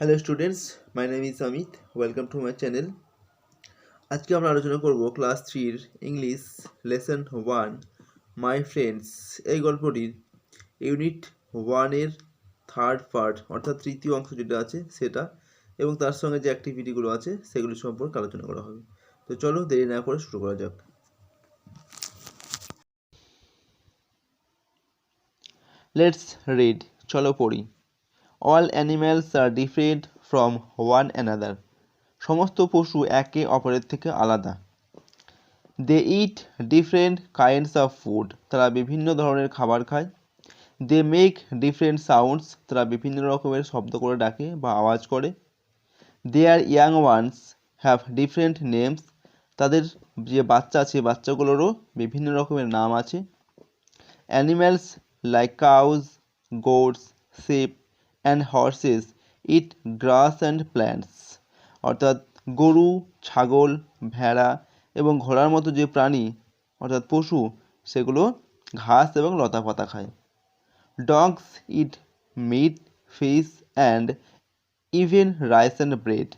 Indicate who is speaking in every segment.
Speaker 1: Hello students, my name is Amit. Welcome to my channel. আজকে আমরা আলোচনা করব ক্লাস 3-র ইংলিশ লেসন 1 মাই ফ্রেন্ডস এই গল্পটির ইউনিট 1-এর থার্ড পার্ট অর্থাৎ তৃতীয় অংশ যেটা আছে সেটা এবং তার সঙ্গে যে অ্যাক্টিভিটিগুলো আছে সেগুলি সম্পর্কে আলোচনা করা হবে। তো চলো দেরি না করে শুরু করা যাক।
Speaker 2: লেটস রিড, চলো পড়ি। All animals are different from one another. সমস্ত পশু একে অপরের থেকে আলাদা। They eat different kinds of food. তারা বিভিন্ন ধরনের খাবার খায়। They make different sounds. তারা বিভিন্ন রকমের শব্দ করে ডাকে বা আওয়াজ করে। Their young ones have different names. তাদের যে বাচ্চা আছে বাচ্চাগুলোরও বিভিন্ন রকমের নাম আছে। Animals like cows, goats, sheep and horses eat grass and plants. অর্থাৎ গরু, ছাগল, ভেড়া এবং ঘোড়ার মতো যে প্রাণী অর্থাৎ পশু সেগুলো ঘাস এবং লতাপাতা খায়। Dogs eat meat, fish and even rice and bread.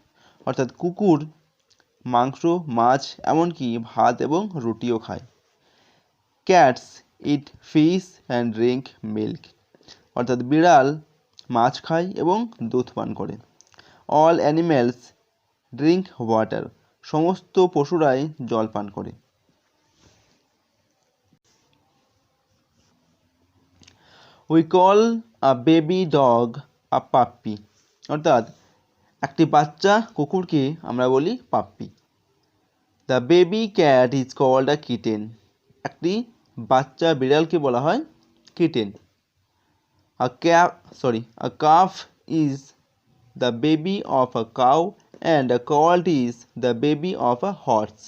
Speaker 2: অর্থাৎ কুকুর মাংস, মাছ এমনকি ভাত এবং রুটিও খায়। Cats eat fish and drink milk. অর্থাৎ বিড়াল মাছ খায় এবং দুধ পান করে। All animals drink water. সমস্ত পশুরাই জল পান করে। We call a baby dog a puppy. অর্থাৎ একটি বাচ্চা কুকুরকে আমরা বলি puppy. The baby cat is called a kitten. একটি বাচ্চা বিড়ালকে বলা হয় kitten. A calf is the baby of a cow and a colt is the baby of a horse.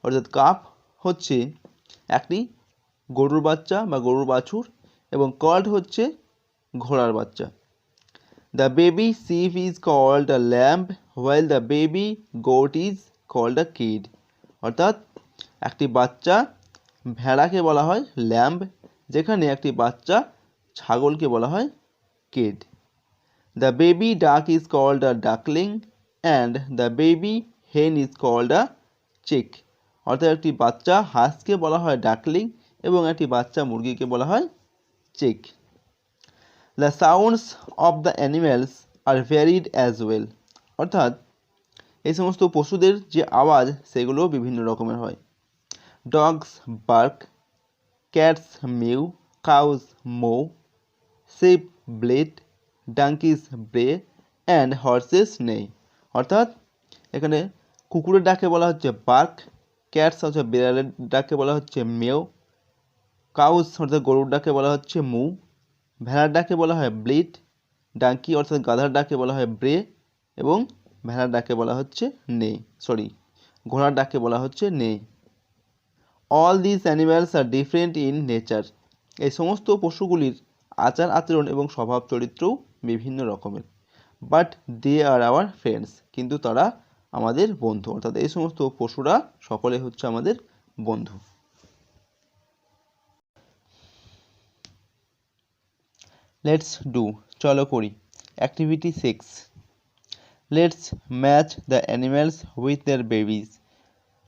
Speaker 2: অর্থাৎ কাফ হচ্ছে একটি গরুর বাচ্চা বা গরুর বাছুর এবং কল্ট হচ্ছে ঘোড়ার বাচ্চা। The baby sheep is called a lamb while the baby goat is called a kid. অর্থাৎ একটি বাচ্চা ভেড়াকে বলা হয় ল্যাম্ব, যেখানে একটি বাচ্চা ছাগলকে বলা হয় kid. The baby duck is called a duckling and the baby hen is called a chick. অর্থাৎ একটি বাচ্চা হাঁসকে বলা হয় ডাকলিং এবং একটি বাচ্চা মুরগিকে বলা হয় chick. The sounds of the animals are varied as well. অর্থাৎ এই সমস্ত পশুদের যে আওয়াজ সেগুলোও বিভিন্ন রকমের হয়। Dogs bark, cats mew, cows moo, sheep bleat, donkeys bray and horses neigh. অর্থাৎ এখানে কুকুরের ডাকে বলা হচ্ছে বার্ক, ক্যাটস অর্থাৎ বিড়ালের ডাকে বলা হচ্ছে মেও, কাউস অর্থাৎ গরুর ডাকে বলা হচ্ছে মু, ভেড়ার ডাকে বলা হয় ব্লিট, ডাঙ্কি অর্থাৎ গাধার ডাকে বলা হয় ব্রে এবং ভেড়ার ডাকে বলা হচ্ছে ঘোড়ার ডাকে বলা হচ্ছে নেই। All this animals are different in nature. এই সমস্ত পশুগুলির আচার আচরণ এবং স্বভাব চরিত্রও বিভিন্ন রকমের। But they are our friends, কিন্তু তারা আমাদের বন্ধু। অর্থাৎ এই সমস্ত পশুরা সকলে হচ্ছে আমাদের বন্ধু। লেটস ডু, চলো করি। Activity 6, let's match the animals with their babies.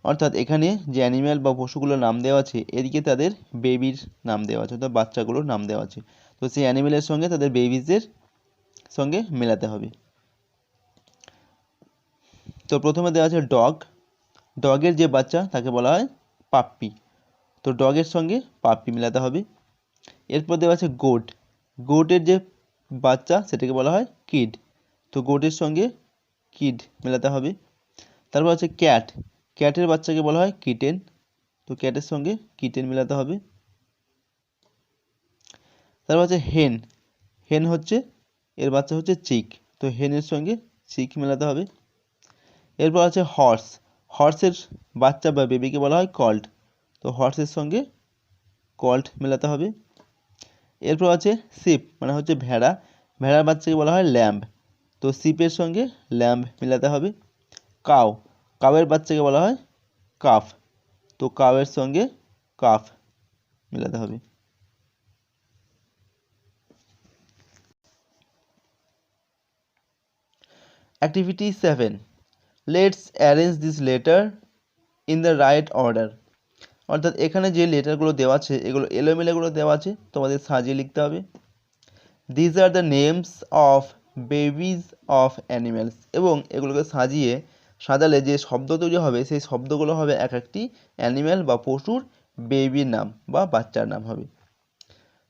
Speaker 2: অর্থাৎ এখানে যে অ্যানিম্যাল বা পশুগুলোর নাম দেওয়া আছে এদিকে তাদের বেবির নাম দেওয়া আছে অর্থাৎ বাচ্চাগুলোর নাম দেওয়া আছে, তো সেই অ্যানিম্যালের সঙ্গে তাদের বেবিজের সঙ্গে মেলাতে হবে। তো প্রথমে দেওয়া আছে ডগ, ডগের যে বাচ্চা তাকে বলা হয় পাপ্পি, তো ডগের সঙ্গে পাপ্পি মেলাতে হবে। এরপর দেওয়া আছে গোট, গোটের যে বাচ্চা সেটাকে বলা হয় কিড, তো গোটের সঙ্গে কিড মেলাতে হবে। তারপর আছে ক্যাট, ক্যাটের বাচ্চাকে বলা হয় কিটেন, তো ক্যাটের সঙ্গে কিটেন মেলাতে হবে। তারপর আছে হেন, হেন হচ্ছে এর বাচ্চা হচ্ছে চিক, তো হেনের সঙ্গে চিক মেলাতে হবে। এরপর আছে হর্স, হর্সের বাচ্চা বা বেবিকে বলা হয় কল্ট, তো হর্সের সঙ্গে কল্ট মেলাতে হবে। এরপর আছে শিপ মানে হচ্ছে ভেড়া, ভেড়ার বাচ্চাকে বলা হয় ল্যাম্ব, তো শিপের সঙ্গে ল্যাম্ব মেলাতে হবে। কাউ, কাউয়ের বাচ্চাকে বলা হয় কাফ, তো কাউয়ের সঙ্গে কাফ মেলাতে হবে। Activity 7, let's arrange this letter in the right order. অর্থাৎ এখানে যে লেটারগুলো দেওয়া আছে এগুলো এলোমেলোগুলো দেওয়া আছে, তোমাদের সাজিয়ে লিখতে হবে। These are the names of babies of animals, এবং এগুলোকে সাজালে যে শব্দ তৈরি হবে সেই শব্দগুলো হবে এক একটি অ্যানিম্যাল বা পশুর বেবির নাম বা বাচ্চার নাম হবে।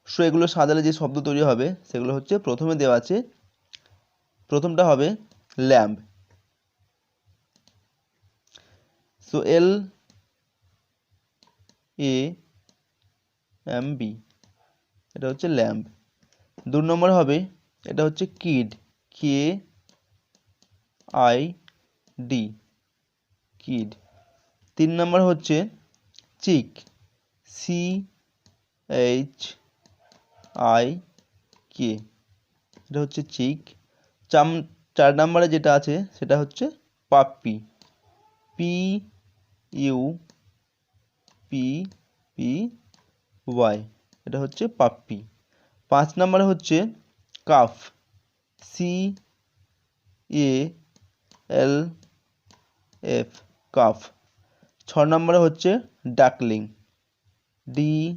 Speaker 2: সো এগুলো সাজালে যে শব্দ তৈরি হবে সেগুলো হচ্ছে, প্রথমে দেওয়া আছে, প্রথমটা হবে ল্যাম্ব। সো LAMB, এটা হচ্ছে ল্যাম্ব। 2 নম্বর হবে, এটা হচ্ছে কিড, KID, কিড। 3 নম্বর হচ্ছে চিক, CHIK, এটা হচ্ছে চিক। 4 নম্বরে যেটা আছে সেটা হচ্ছে পাপ্পি, PUPPY, এটা হচ্ছে পাপ্পি। 5 নম্বরে হচ্ছে কাফ, CALF, কাফ। 6 নম্বরে হচ্ছে ডাকলিং, DUCKLING,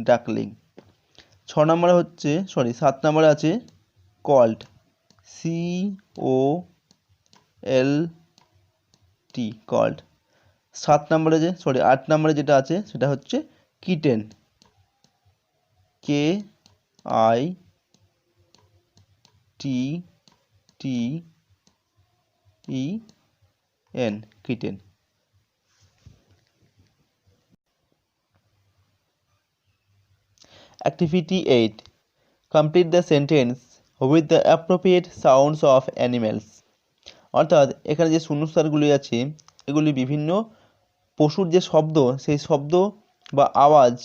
Speaker 2: ডাকলিং। 7 নম্বরে আছে কল্ট, COLT, কল্ট। 8 নম্বরে যেটা আছে সেটা হচ্ছে kitten, KITTEN, kitten. Activity 8, complete the sentence with the appropriate sounds of animals. অর্থাৎ এখানে যে শূন্যস্থানগুলি আছে এগুলি বিভিন্ন পশুর যে শব্দ সেই শব্দ বা আওয়াজ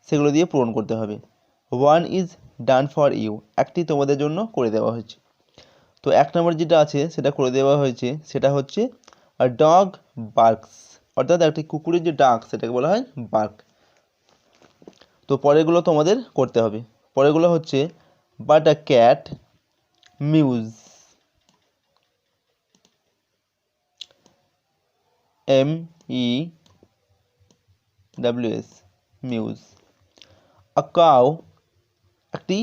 Speaker 2: সেগুলো দিয়ে পূরণ করতে হবে। 1 is done for you, একটি তোমাদের জন্য করে দেওয়া হয়েছে। তো 1 নম্বর যেটা আছে সেটা করে দেওয়া হয়েছে, সেটা হচ্ছে a dog barks, অর্থাৎ একটি কুকুরের যে ডাক সেটাকে বলা হয় বার্ক। তো পরেরগুলো তোমাদের করতে হবে। পরেরগুলো হচ্ছে but a cat mews, MEWS, mews। a cow, একটি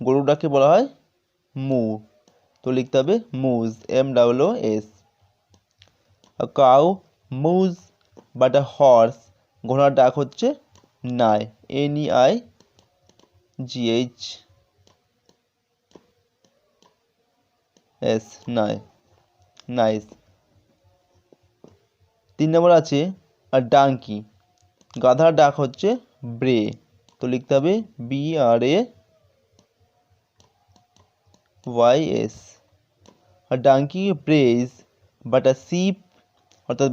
Speaker 2: গরুটাকে বলা হয় মু, তো লিখতে হবে মুজ, MOOS। a cow moves but a horse, ঘোড়ার ডাক হচ্ছে নাই, NEIGHS, নাই, নাইস। 3 নম্বর আছে আর ডাঙ্কি, গাধার ডাক হচ্ছে ব্রে, তো লিখতে হবে BRAYS। আর donkey brays but a sheep, অর্থাৎ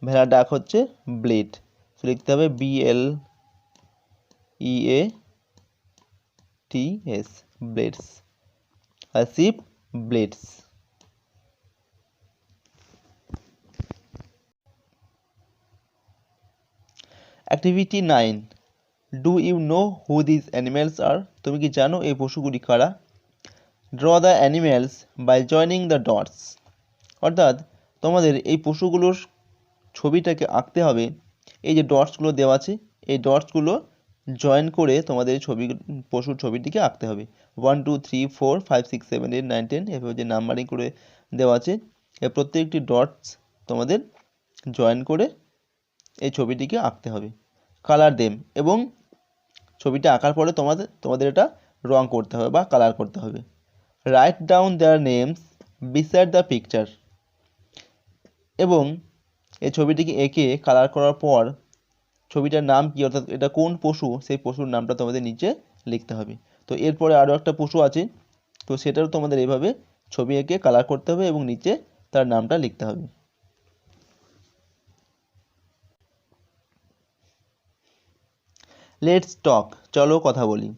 Speaker 2: ভেড়ার ডাক হচ্ছে ব্লেড, তো লিখতে হবে BLEATS, ব্লেডস। আর sheep bleats. Activity 9, do you know who this animals are, তুমি কি জানো এই পশুগুলি কারা? Draw the animals by joining the dots, অর্থাৎ তোমাদের এই পশুগুলোর ছবিটাকে আঁকতে হবে, এই যে ডটসগুলো দেওয়া আছে এই ডটসগুলো জয়েন করে তোমাদের পশুর ছবিটিকে আঁকতে হবে। 1 2 3 4 5 6 7 8 9 10 এভাবে যে নাম্বারিং করে দেওয়া আছে, এর প্রত্যেকটি ডটস তোমাদের জয়েন করে এই ছবিটিকে আঁকতে হবে। কালার দেম, এবং ছবিটা আঁকার পরে তোমাদের এটা রং করতে হবে বা কালার করতে হবে। Write down their names beside the picture, এবং এই ছবিটিকে এঁকে কালার করার পর ছবিটার নাম কি, অর্থাৎ এটা কোন পশু সেই পশুর নামটা তোমাদের নিচে লিখতে হবে। তো এরপরে আরও একটা পশু আছে, তো সেটারও তোমাদের এইভাবে ছবি এঁকে কালার করতে হবে এবং নিচে তার নামটা লিখতে হবে। লেটস টক, চলো কথা বলি।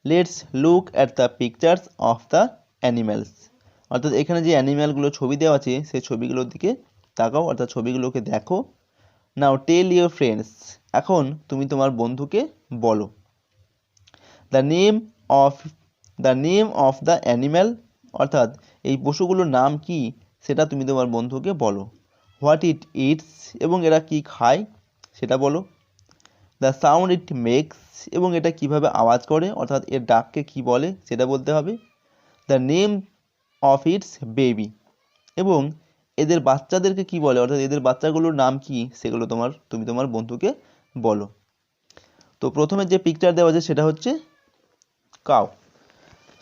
Speaker 2: Let's look at the pictures of the animals, অর্থাৎ এখানে যে অ্যানিম্যালগুলো ছবি দেওয়া আছে সেই ছবিগুলোর দিকে তাকাও অর্থাৎ ছবিগুলোকে দেখো। নাও টেল ইউর ফ্রেন্ডস, এখন তুমি তোমার বন্ধুকে বলো। The name of the animal, অর্থাৎ এই পশুগুলোর নাম কি সেটা তুমি তোমার বন্ধুকে বলো। হোয়াট ইট ইটস, এবং এরা কি খায় সেটা বলো। দ্য সাউন্ড ইট মেক্স, এবং এটা কিভাবে আওয়াজ করে অর্থাৎ এর ডাককে কি বলে সেটা বলতে হবে। The name of its baby, এবং এদের বাচ্চাদেরকে কি বলে অর্থাৎ এদের বাচ্চাগুলোর নাম কি সেগুলো তুমি তোমার বন্ধুকে বলো। তো প্রথমে যে পিকচার দেওয়া আছে সেটা হচ্ছে কাউ।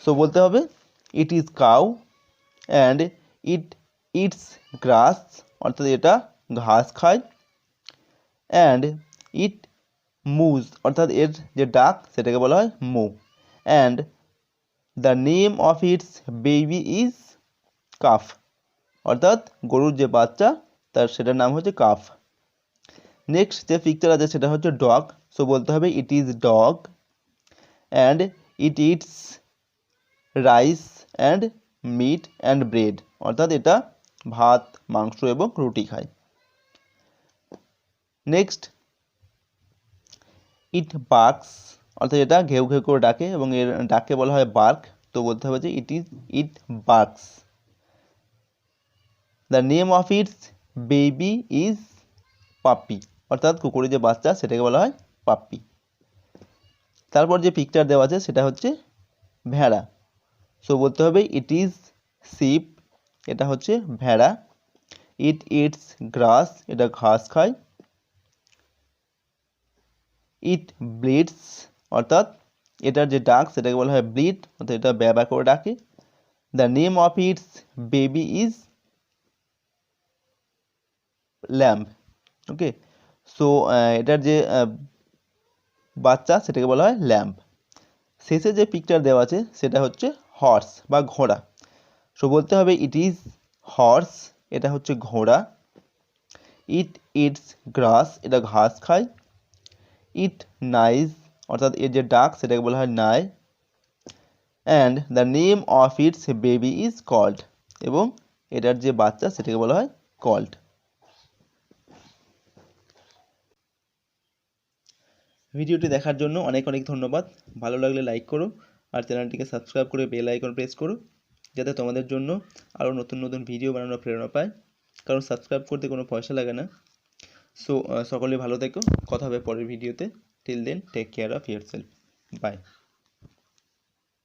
Speaker 2: সো বলতে হবে it is cow and it eats grass, অর্থাৎ এটা ঘাস খায়। অ্যান্ড ইট মুজ, অর্থাৎ এর যে ডাক সেটাকে বলা হয় moo. And the name of its baby is calf, অর্থাৎ গরুর যে বাচ্চা সেটার নাম হচ্ছে কাফ। নেক্সট যে পিকচার আছে সেটা হচ্ছে ডগ। সো বলতে হবে it is dog and it eats rice and meat and bread, অর্থাৎ এটা ভাত, মাংস এবং রুটি খায়। নেক্সট ইট বার্কস, অর্থাৎ এটা ঘেউ ঘেউ করে ডাকে এবং এর ডাককে বলা হয় বার্ক। তো বলতে হবে যে it barks. The name of its baby is puppy, অর্থাৎ কুকুরের যে বাচ্চা সেটাকে বলা হয় পাপ্পি। তারপর যে পিকচার দেওয়া আছে সেটা হচ্ছে ভেড়া। সো বলতে হবে ইট ইজ শিপ, এটা হচ্ছে ভেড়া। ইট ইটস গ্রাস, এটা ঘাস খায়। ইট ব্লিডস, অর্থাৎ এটার যে ডাক সেটাকে বলা হয় ব্লিড, অর্থাৎ এটা ব্যবা করে ডাকে। The name of its baby is lamb. Okay, so এটার যে বাচ্চা সেটাকে বলা হয় ল্যাম্ব। শেষে যে পিকচার দেওয়া আছে সেটা হচ্ছে হর্স বা ঘোড়া। সো বলতে হবে ইট ইজ হর্স, এটা হচ্ছে ঘোড়া। ইট ইটস গ্রাস, এটা ঘাস খায়। ইট নাইজ, অর্থাৎ এর যে ডাক সেটাকে বলা হয় নাই। And the name of its baby is called, এবং এটার যে বাচ্চা সেটাকে বলা হয় কল্ড। ভিডিওটি দেখার জন্য অনেক অনেক ধন্যবাদ। ভালো লাগলে লাইক করো আর চ্যানেলটিকে সাবস্ক্রাইব করে বেল আইকন প্রেস করো, যাতে তোমাদের জন্য আরও নতুন নতুন ভিডিও বানানোর প্রেরণা পায়, কারণ সাবস্ক্রাইব করতে কোনো পয়সা লাগে না। সো সকলে ভালো থেকো, কথা হবে পরের ভিডিওতে। Till then take care of yourself, by.